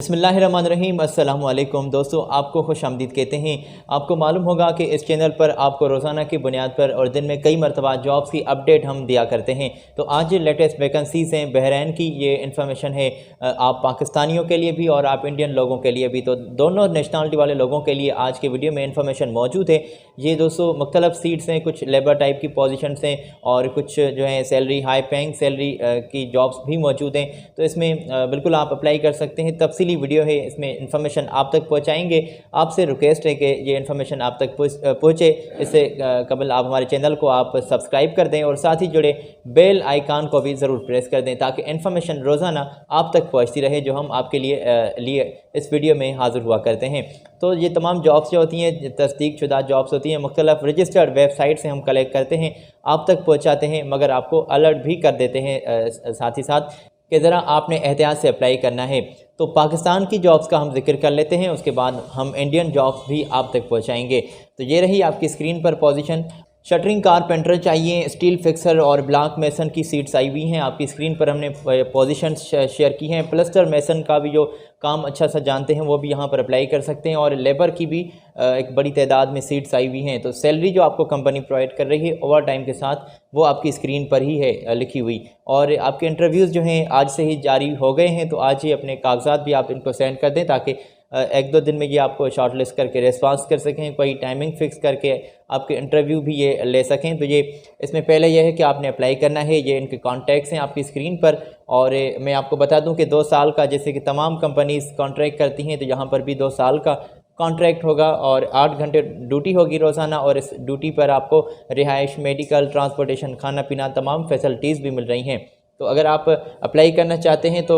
बिस्मिल्लाहिर्रहमानिर्रहीम अस्सलाम वालेकुम दोस्तों, आपको खुश आमदीद कहते हैं। आपको मालूम होगा कि इस चैनल पर आपको रोज़ाना की बुनियाद पर और दिन में कई मरतबा जॉब्स की अपडेट हम दिया करते हैं। तो आज ये लेटेस्ट वैकेंसीज़ हैं बहरैन की, ये इन्फॉर्मेशन है आप पाकिस्तानियों के लिए भी और आप इंडियन लोगों के लिए भी, तो दोनों नेशनलिटी वाले लोगों के लिए आज के वीडियो में इन्फॉर्मेशन मौजूद है। ये दोस्तों मुख्तलिफ सीट्स हैं, कुछ लेबर टाइप की पोजीशंस हैं और कुछ जो है सैलरी हाई पेइंग सैलरी की जॉब्स भी मौजूद हैं। तो इसमें बिल्कुल आप अप्लाई कर सकते हैं। तफसीली वीडियो है, इसमें इन्फॉर्मेशन आप तक पहुंचाएंगे। आपसे रिक्वेस्ट है कि ये इन्फॉर्मेशन आप तक पहुंचे। इससे कबल आप हमारे चैनल को आप सब्सक्राइब कर दें और साथ ही जुड़े बेल आइकान को भी ज़रूर प्रेस कर दें ताकि इन्फॉर्मेशन रोज़ाना आप तक पहुंचती रहे जो हम आपके लिए इस वीडियो में हाज़िर हुआ करते हैं। तो ये तमाम जॉब्स जो होती हैं तस्दीक शुदा जॉब्स होती हैं, मुख्तलिफ रजिस्टर्ड वेबसाइट से हम कलेक्ट करते हैं, आप तक पहुँचाते हैं, मगर आपको अलर्ट भी कर देते हैं साथ ही साथ कि ज़रा आपने एहतियात से अप्लाई करना है। तो पाकिस्तान की जॉब्स का हम जिक्र कर लेते हैं, उसके बाद हम इंडियन जॉब्स भी आप तक पहुंचाएंगे। तो ये रही आपकी स्क्रीन पर पोजीशन। शटरिंग कारपेंटर चाहिए, स्टील फिक्सर और ब्लॉक मेसन की सीट्स आई हुई हैं। आपकी स्क्रीन पर हमने पोजीशन शेयर की हैं। प्लस्टर मेसन का भी जो काम अच्छा सा जानते हैं वो भी यहाँ पर अप्लाई कर सकते हैं और लेबर की भी एक बड़ी तादाद में सीट्स आई हुई हैं। तो सैलरी जो आपको कंपनी प्रोवाइड कर रही है ओवर टाइम के साथ, वो आपकी स्क्रीन पर ही है लिखी हुई। और आपके इंटरव्यूज़ जो हैं आज से ही जारी हो गए हैं, तो आज ही अपने कागजात भी आप इनको सेंड कर दें ताकि एक दो दिन में ये आपको शॉर्ट लिस्ट करके रिस्पांस कर सकें, कोई टाइमिंग फ़िक्स करके आपके इंटरव्यू भी ये ले सकें। तो ये इसमें पहले यह है कि आपने अप्लाई करना है। ये इनके कॉन्टैक्ट्स हैं आपकी स्क्रीन पर। और मैं आपको बता दूं कि 2 साल का, जैसे कि तमाम कंपनीज़ कॉन्ट्रैक्ट करती हैं, तो यहाँ पर भी 2 साल का कॉन्ट्रैक्ट होगा और 8 घंटे ड्यूटी होगी रोज़ाना। और इस ड्यूटी पर आपको रिहाइश, मेडिकल, ट्रांसपोर्टेशन, खाना पीना तमाम फैसिलिटीज़ भी मिल रही हैं। तो अगर आप अप्लाई करना चाहते हैं तो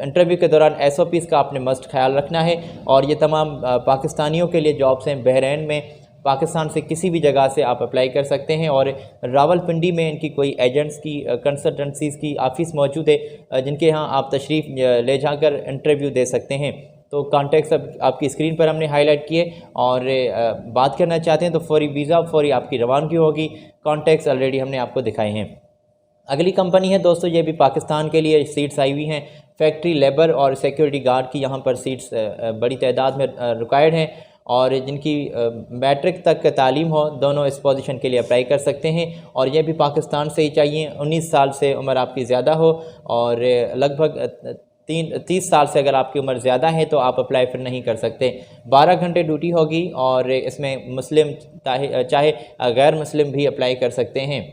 इंटरव्यू के दौरान SOPs का आपने मस्ट ख्याल रखना है। और ये तमाम पाकिस्तानियों के लिए जॉब्स हैं बहरैन में। पाकिस्तान से किसी भी जगह से आप अप्लाई कर सकते हैं और रावलपिंडी में इनकी कोई एजेंट्स की कंसल्टेंसीज़ की ऑफ़िस मौजूद है जिनके यहाँ आप तशरीफ़ ले जाकर इंटरव्यू दे सकते हैं। तो कॉन्टैक्ट्स अब आपकी स्क्रीन पर हमने हाईलाइट किए। और बात करना चाहते हैं तो फौरी वीज़ा, फौरी आपकी रवानगी होगी। कॉन्टैक्ट्स ऑलरेडी हमने आपको दिखाए हैं। अगली कंपनी है दोस्तों, ये भी पाकिस्तान के लिए सीट्स आई हुई हैं। फैक्ट्री लेबर और सिक्योरिटी गार्ड की यहाँ पर सीट्स बड़ी तादाद में रिक्वायर्ड हैं और जिनकी मैट्रिक तक तालीम हो, दोनों इस पोजीशन के लिए अप्लाई कर सकते हैं। और ये भी पाकिस्तान से ही चाहिए। 19 साल से उम्र आपकी ज़्यादा हो और लगभग 30 साल से अगर आपकी उम्र ज़्यादा है तो आप अप्लाई फिर नहीं कर सकते। 12 घंटे ड्यूटी होगी और इसमें मुस्लिम चाहे गैर मुस्लिम भी अप्लाई कर सकते हैं।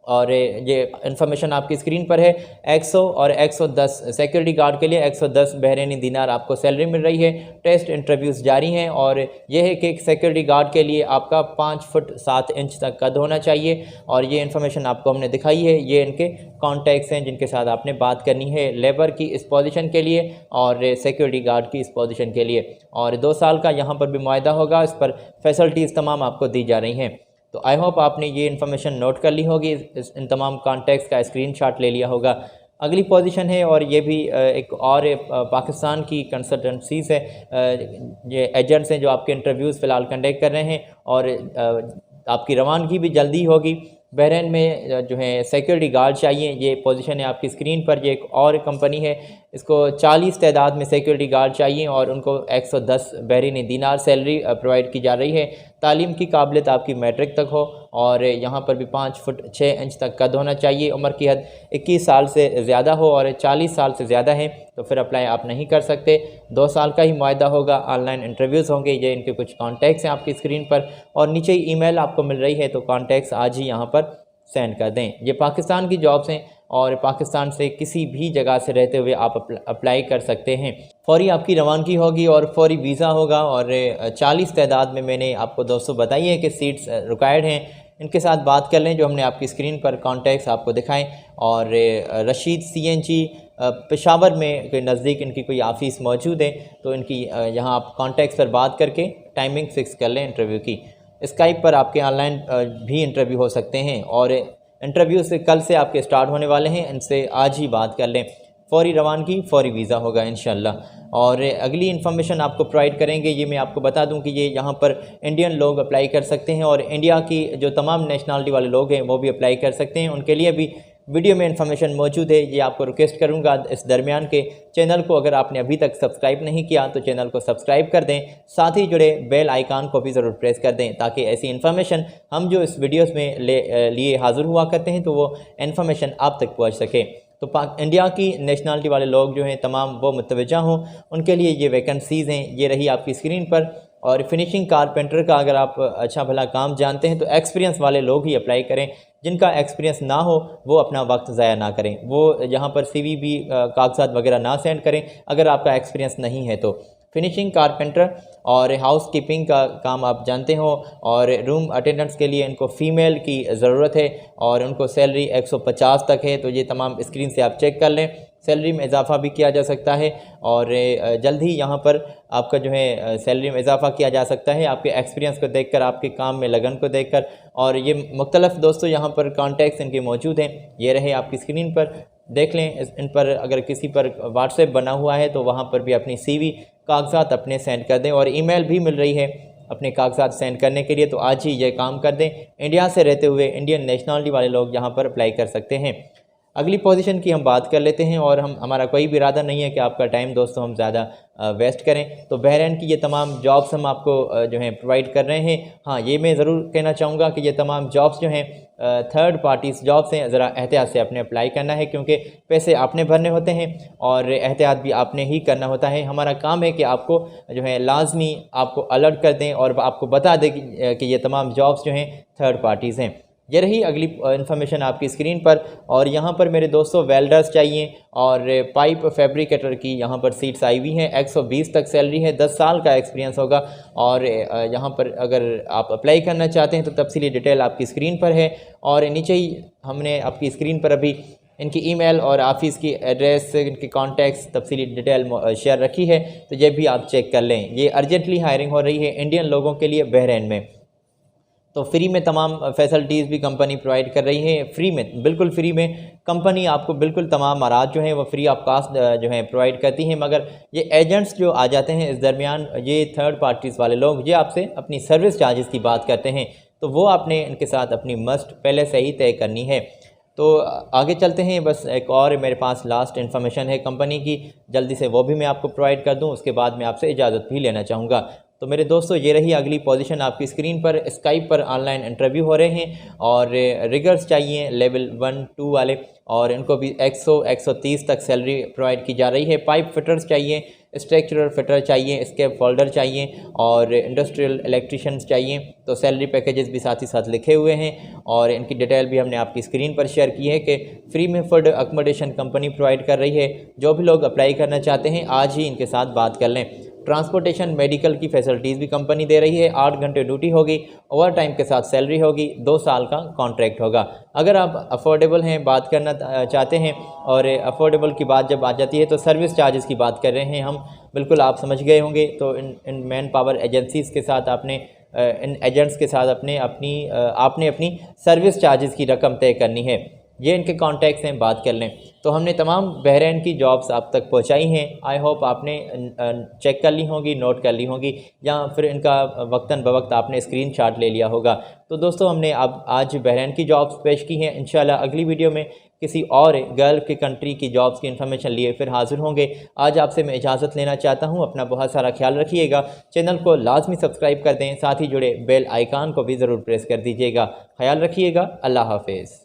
और ये इन्फॉर्मेशन आपकी स्क्रीन पर है। 100 और 110 सिक्योरिटी गार्ड के लिए 110 बहरीनी दिनार आपको सैलरी मिल रही है। टेस्ट इंटरव्यूज़ जारी हैं और यह है कि सिक्योरिटी गार्ड के लिए आपका 5 फुट 7 इंच तक कद होना चाहिए। और ये इन्फॉर्मेशन आपको हमने दिखाई है। ये इनके कॉन्टैक्ट्स हैं जिनके साथ आपने बात करनी है लेबर की इस पोजीशन के लिए और सिक्योरिटी गार्ड की इस पोजीशन के लिए। और 2 साल का यहाँ पर भी मुआहदा होगा, इस पर फैसिलिटीज़ तमाम आपको दी जा रही हैं। तो आई होप आपने ये इन्फॉर्मेशन नोट कर ली होगी, इन तमाम कॉन्टैक्ट्स का स्क्रीनशॉट ले लिया होगा। अगली पोजीशन है और ये भी एक और पाकिस्तान की कंसल्टेंसीज़ है, ये एजेंट्स हैं जो आपके इंटरव्यूज़ फ़िलहाल कंडक्ट कर रहे हैं और आपकी रवानगी भी जल्दी होगी। बहरैन में जो है सिक्योरिटी गार्ड चाहिए, ये पोजीशन है आपकी स्क्रीन पर। ये एक और कंपनी है, इसको 40 तादाद में सिक्योरिटी गार्ड चाहिए और उनको 110 बहरीनी दिनार सैलरी प्रोवाइड की जा रही है। तालीम की काबिलियत आपकी मैट्रिक तक हो और यहाँ पर भी 5 फुट 6 इंच तक कद होना चाहिए। उम्र की हद 21 साल से ज़्यादा हो और 40 साल से ज़्यादा है तो फिर अप्लाई आप नहीं कर सकते। 2 साल का ही मुआहदा होगा, ऑनलाइन इंटरव्यूज़ होंगे। ये इनके कुछ कॉन्टैक्ट्स हैं आपकी स्क्रीन पर और नीचे ही ईमेल आपको मिल रही है, तो कॉन्टैक्ट्स आज ही यहाँ पर सेंड कर दें। ये पाकिस्तान की जॉब्स हैं और पाकिस्तान से किसी भी जगह से रहते हुए आप अप्लाई कर सकते हैं। फौरी आपकी रवानगी होगी और फौरी वीज़ा होगा। और 40 तादाद में मैंने आपको दोस्तों बताई है कि सीट्स रिक्वायर्ड हैं। इनके साथ बात कर लें जो हमने आपकी स्क्रीन पर कॉन्टैक्ट्स आपको दिखाएं। और रशीद CNG पेशावर में कोई नज़दीक इनकी कोई ऑफ़िस मौजूद है, तो इनकी यहाँ आप कॉन्टैक्ट्स पर बात करके टाइमिंग फ़िक्स कर लें इंटरव्यू की। स्काइप पर आपके ऑनलाइन भी इंटरव्यू हो सकते हैं और इंटरव्यू से कल से आपके स्टार्ट होने वाले हैं, इनसे आज ही बात कर लें। फौरी रवानगी, फौरी वीज़ा होगा इंशाल्लाह। और अगली इन्फॉर्मेशन आपको प्रोवाइड करेंगे। ये मैं आपको बता दूं कि ये यहाँ पर इंडियन लोग अप्लाई कर सकते हैं और इंडिया की जो तमाम नेशनलिटी वाले लोग हैं वो भी अप्लाई कर सकते हैं। उनके लिए भी वीडियो में इन्फॉर्मेशन मौजूद है। ये आपको रिक्वेस्ट करूँगा इस दरमियान के चैनल को अगर आपने अभी तक सब्सक्राइब नहीं किया तो चैनल को सब्सक्राइब कर दें, साथ ही जुड़े बेल आइकान को भी ज़रूर प्रेस कर दें ताकि ऐसी इन्फॉर्मेशन हम जो इस वीडियोज़ में लिए हाज़िर हुआ करते हैं तो वो इन्फॉर्मेशन आप तक पहुँच सके। तो इंडिया की नेशनलिटी वाले लोग जो हैं तमाम वो मुतवज्जा हों, उनके लिए ये वैकेंसीज़ हैं। ये रही आपकी स्क्रीन पर। और फिनिशिंग कारपेंटर का अगर आप अच्छा भला काम जानते हैं तो एक्सपीरियंस वाले लोग ही अप्लाई करें। जिनका एक्सपीरियंस ना हो वो अपना वक्त ज़ाया ना करें, वो यहाँ पर CV भी कागजात वगैरह ना सेंड करें अगर आपका एक्सपीरियंस नहीं है तो। फिनिशिंग कारपेंटर और हाउस कीपिंग का काम आप जानते हो और रूम अटेंडेंट्स के लिए इनको फ़ीमेल की ज़रूरत है और उनको सैलरी 150 तक है। तो ये तमाम स्क्रीन से आप चेक कर लें। सैलरी में इजाफ़ा भी किया जा सकता है और जल्द ही यहाँ पर आपका जो है सैलरी में इजाफ़ा किया जा सकता है आपके एक्सपीरियंस को देखकर, आपके काम में लगन को देखकर। और ये मुख्तलिफ दोस्तों यहाँ पर कॉन्टैक्ट्स इनके मौजूद हैं। ये रहे आपकी स्क्रीन पर, देख लें। इन पर अगर किसी पर व्हाट्सएप बना हुआ है तो वहाँ पर भी अपनी CV कागजात अपने सेंड कर दें और ईमेल भी मिल रही है अपने कागजात सेंड करने के लिए। तो आज ही ये काम कर दें। इंडिया से रहते हुए इंडियन नेशनलिटी वाले लोग यहाँ पर अप्लाई कर सकते हैं। अगली पोजीशन की हम बात कर लेते हैं और हमारा कोई भी इरादा नहीं है कि आपका टाइम दोस्तों हम ज़्यादा वेस्ट करें। तो बहरीन की ये तमाम जॉब्स हम आपको जो हैं प्रोवाइड कर रहे हैं। हाँ, ये मैं ज़रूर कहना चाहूँगा कि ये तमाम जॉब्स जो हैं थर्ड पार्टीज़ जॉब्स हैं, ज़रा एहतियात से अपने अप्लाई करना है क्योंकि पैसे आपने भरने होते हैं और एहतियात भी आपने ही करना होता है। हमारा काम है कि आपको जो है लाजमी आपको अलर्ट कर दें और आपको बता दें कि ये तमाम जॉब्स जो हैं थर्ड पार्टीज़ हैं। ये रही अगली इन्फॉर्मेशन आपकी स्क्रीन पर। और यहाँ पर मेरे दोस्तों वेल्डर्स चाहिए और पाइप फैब्रिकेटर की यहाँ पर सीट्स आई हुई हैं। 120 तक सैलरी है, 10 साल का एक्सपीरियंस होगा। और यहाँ पर अगर आप अप्लाई करना चाहते हैं तो तफसीली डिटेल आपकी स्क्रीन पर है और नीचे ही हमने आपकी स्क्रीन पर अभी इनकी ईमेल और ऑफिस की एड्रेस, इनके कॉन्टैक्ट्स, तफसीली डिटेल शेयर रखी है। तो ये भी आप चेक कर लें। ये अर्जेंटली हायरिंग हो रही है इंडियन लोगों के लिए बहरीन में। तो फ्री में तमाम फैसिलिटीज़ भी कंपनी प्रोवाइड कर रही है। फ्री में, बिल्कुल फ्री में कंपनी आपको बिल्कुल तमाम मराज जो हैं वो फ्री ऑफ कास्ट जो हैं प्रोवाइड करती हैं। मगर ये एजेंट्स जो आ जाते हैं इस दरमियान, ये थर्ड पार्टीज़ वाले लोग, ये आपसे अपनी सर्विस चार्जेस की बात करते हैं। तो वो आपने इनके साथ अपनी मस्ट पहले से ही तय करनी है। तो आगे चलते हैं। बस एक और मेरे पास लास्ट इन्फॉर्मेशन है कंपनी की, जल्दी से वो भी मैं आपको प्रोवाइड कर दूं, उसके बाद मैं आपसे इजाज़त भी लेना चाहूँगा। तो मेरे दोस्तों ये रही अगली पोजीशन आपकी स्क्रीन पर। स्काइप पर ऑनलाइन इंटरव्यू हो रहे हैं और रिगर्स चाहिए लेवल 1-2 वाले और इनको भी 100-130 तक सैलरी प्रोवाइड की जा रही है। पाइप फिटर्स चाहिए, स्ट्रक्चरल फिटर चाहिए, स्केप फोल्डर चाहिए और इंडस्ट्रियल इलेक्ट्रिशियंस चाहिए। तो सैलरी पैकेजेस भी साथ ही साथ लिखे हुए हैं और इनकी डिटेल भी हमने आपकी स्क्रीन पर शेयर की है कि फ्री में फूड अकोमोडेशन कंपनी प्रोवाइड कर रही है। जो भी लोग अप्लाई करना चाहते हैं आज ही इनके साथ बात कर लें। ट्रांसपोर्टेशन, मेडिकल की फैसिलिटीज़ भी कंपनी दे रही है। 8 घंटे ड्यूटी होगी, ओवर टाइम के साथ सैलरी होगी, 2 साल का कॉन्ट्रैक्ट होगा। अगर आप अफोर्डेबल हैं, बात करना चाहते हैं और अफोर्डेबल की बात जब आ जाती है तो सर्विस चार्जेस की बात कर रहे हैं हम, बिल्कुल आप समझ गए होंगे। तो इन मैन पावर एजेंसीज़ के साथ आपने इन एजेंट्स के साथ आपने अपनी सर्विस चार्जेस की रकम तय करनी है। ये इनके कॉन्टैक्ट्स हैं, बात कर लें। तो हमने तमाम बहरीन की जॉब्स आप तक पहुंचाई हैं। आई होप आपने चेक कर ली होंगी, नोट कर ली होंगी या फिर इनका वक्तन बवक्त आपने स्क्रीनशॉट ले लिया होगा। तो दोस्तों हमने अब आज बहरीन की जॉब्स पेश की हैं। इंशाल्लाह अगली वीडियो में किसी और गल्फ़ की कंट्री की जॉब्स की इन्फॉर्मेशन लिए फिर हाजिर होंगे। आज आपसे मैं इजाज़त लेना चाहता हूँ। अपना बहुत सारा ख्याल रखिएगा। चैनल को लाजमी सब्सक्राइब कर दें, साथ ही जुड़े बेल आइकान को भी ज़रूर प्रेस कर दीजिएगा। ख्याल रखिएगा। अल्लाह हाफिज़।